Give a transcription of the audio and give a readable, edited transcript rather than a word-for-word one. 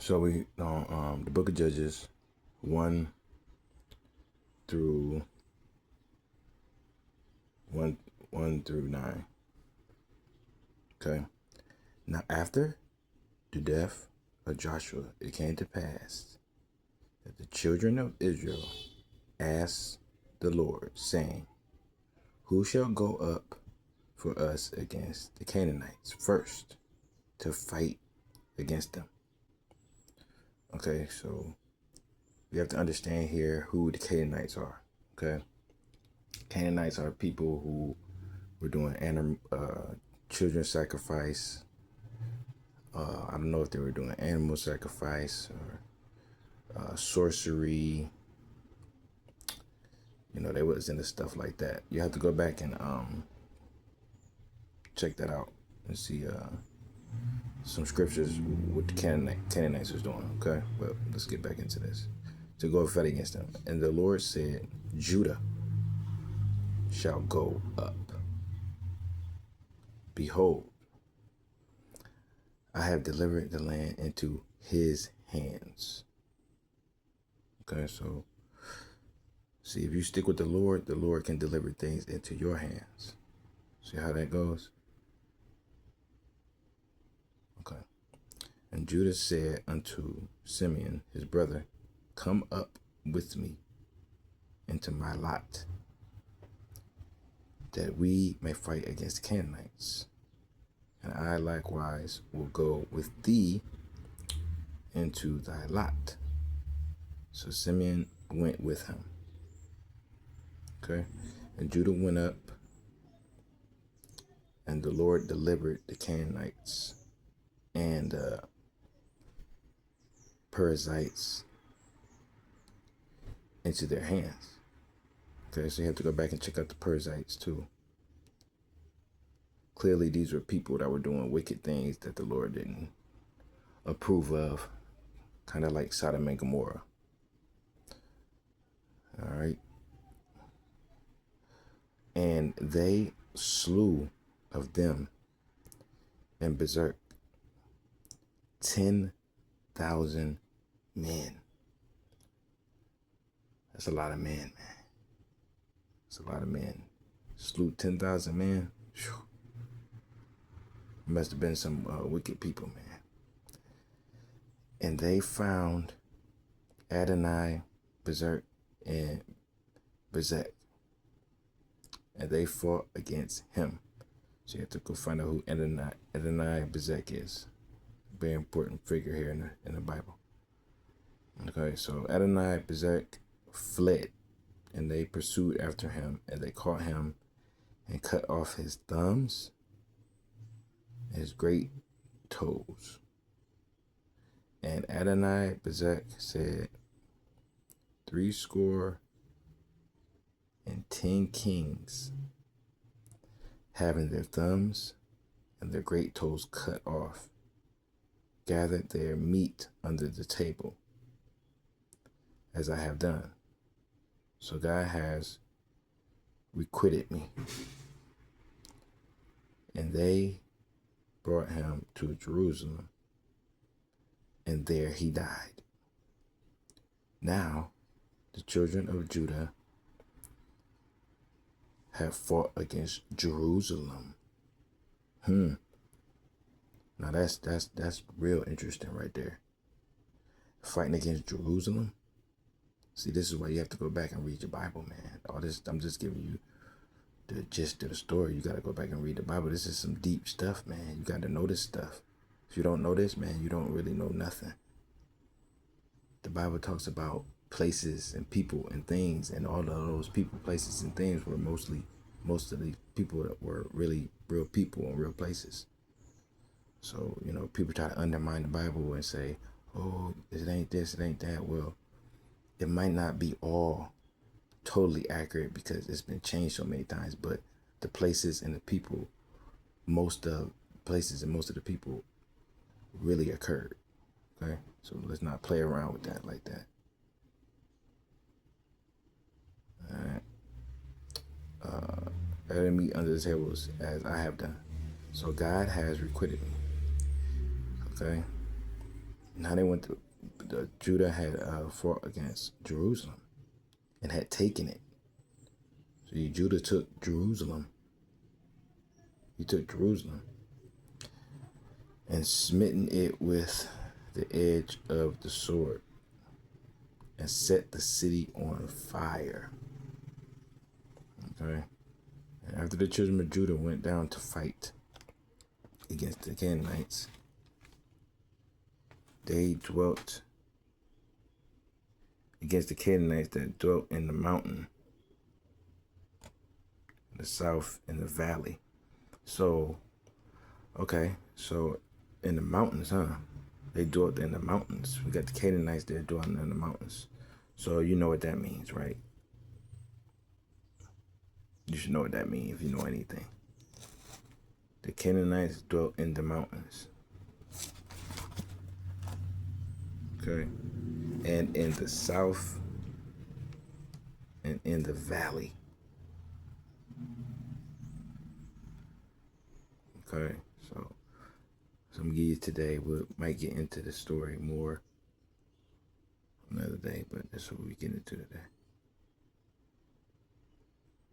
So we on the book of Judges 1 through 1 through 9. Okay. Now after the death of Joshua, it came to pass that the children of Israel asked the Lord, saying, who shall go up for us against the Canaanites first to fight against them? Okay, so we have to understand here who the Canaanites are. Okay. Canaanites are people who were doing children sacrifice. I don't know if they were doing animal sacrifice or sorcery. You know, they was into stuff like that. You have to go back and check that out and see some scriptures what the Canaanites was doing. Okay, but let's get back into this. To go fight against them. And the Lord said, Judah shall go up. Behold, I have delivered the land into his hands. Okay, so see, if you stick with the Lord can deliver things into your hands. See how that goes? Okay. And Judah said unto Simeon, his brother, come up with me into my lot, that we may fight against the Canaanites. And I likewise will go with thee into thy lot. So Simeon went with him. Okay. And Judah went up, and the Lord delivered the Canaanites and Perizzites into their hands. Okay, so you have to go back and check out the Perizzites too. Clearly, these were people that were doing wicked things that the Lord didn't approve of, kind of like Sodom and Gomorrah. All right. And they slew of them in berserk 10,000 men. That's a lot of men, man. That's a lot of men. Slew 10,000 men. Whew. Must have been some wicked people, man. And they found Adonai, Bezek, and Bezek. And they fought against him. So you have to go find out who Adonai Bezek is. Very important figure here in the Bible. Okay, so Adonai Bezek fled, and they pursued after him, and they caught him and cut off his thumbs, his great toes. And Adonai Bezek said, 70 kings, having their thumbs and their great toes cut off, gathered their meat under the table, as I have done. So God has requited me. And they brought him to Jerusalem, and there he died. Now the children of Judah have fought against Jerusalem. Now that's real interesting right there. Fighting against Jerusalem. See, this is why you have to go back and read your Bible, man. All this, I'm just giving you the gist of the story. You got to go back and read the Bible. This is some deep stuff, man. You got to know this stuff. If you don't know this, man, you don't really know nothing. The Bible talks about places and people and things, and all of those people, places, and things were most of the people that were really real people and real places. So, you know, people try to undermine the Bible and say, oh, it ain't this, it ain't that. Well, it might not be all totally accurate because it's been changed so many times, but the places and the people, most of places and most of the people really occurred. Okay, so let's not play around with that like that. All right. Let me under the tables as I have done. So God has requited me. Okay. Now they went to Judah had fought against Jerusalem and had taken it. So Judah took Jerusalem. He took Jerusalem and smitten it with the edge of the sword and set the city on fire. Okay. And after the children of Judah went down to fight against the Canaanites, they dwelt against the Canaanites that dwelt in the mountain, the south, in the valley. So, okay, so in the mountains, they dwelt in the mountains. We got the Canaanites there dwelling in the mountains. So you know what that means, right? You should know what that means if you know anything. The Canaanites dwelt in the mountains. Okay. And in the south and in the valley. Okay. So I'm going to give you today. We might get into the story more another day, but that's what we get into today.